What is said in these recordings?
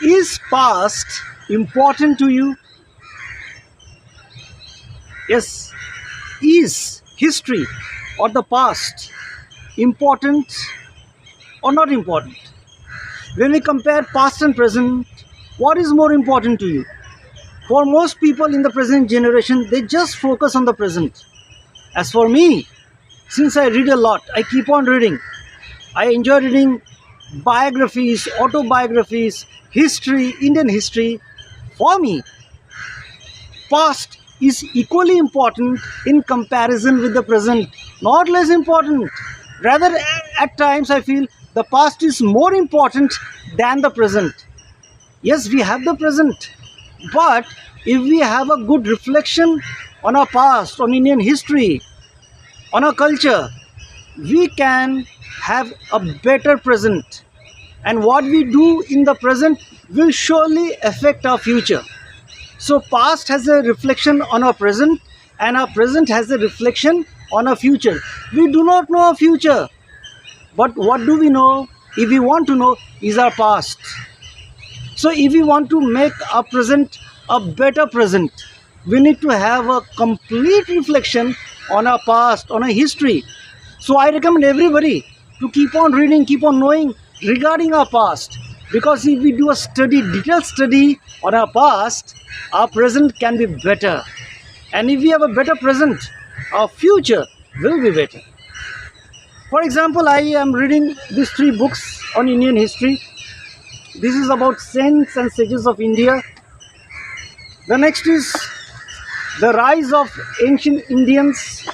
Is past important to you? Yes. Is history or the past important or not important? When we compare past and present, what is more important to you? For most people in the present generation, they just focus on the present. As for me, since I read a lot, I keep on reading. I enjoy reading biographies, autobiographies, history, Indian history. For me, past is equally important in comparison with the present, not less important. Rather, at times I feel the past is more important than the present. Yes, we have the present, but if we have a good reflection on our past, on Indian history, on our culture, we can have a better present. And what we do in the present will surely affect our future. So past has a reflection on our present, and our present has a reflection on our future. We do not know our future, but what do we know? If we want to know, is our past. So if we want to make our present a better present, we need to have a complete reflection on our past, on our history. So I recommend everybody to keep on reading, keep on knowing regarding our past. Because if we do a study, detailed study on our past, our present can be better. And if we have a better present, our future will be better. For example, I am reading these 3 books on Indian history. This is about saints and sages of India. The next is the rise of ancient Indians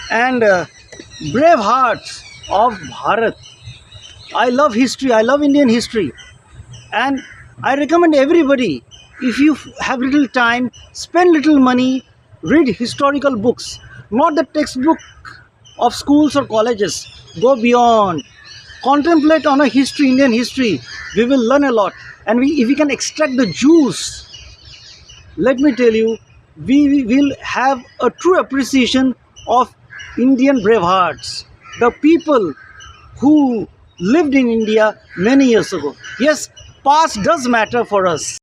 and brave hearts of Bharat. I love history, I love Indian history, and I recommend everybody, if you have little time, spend little money, read historical books, not the textbook of schools or colleges. Go beyond, contemplate on a history, Indian history. We will learn a lot, and if we can extract the juice, let me tell you, we will have a true appreciation of Indian brave hearts, the people who lived in India many years ago. Yes, past does matter for us.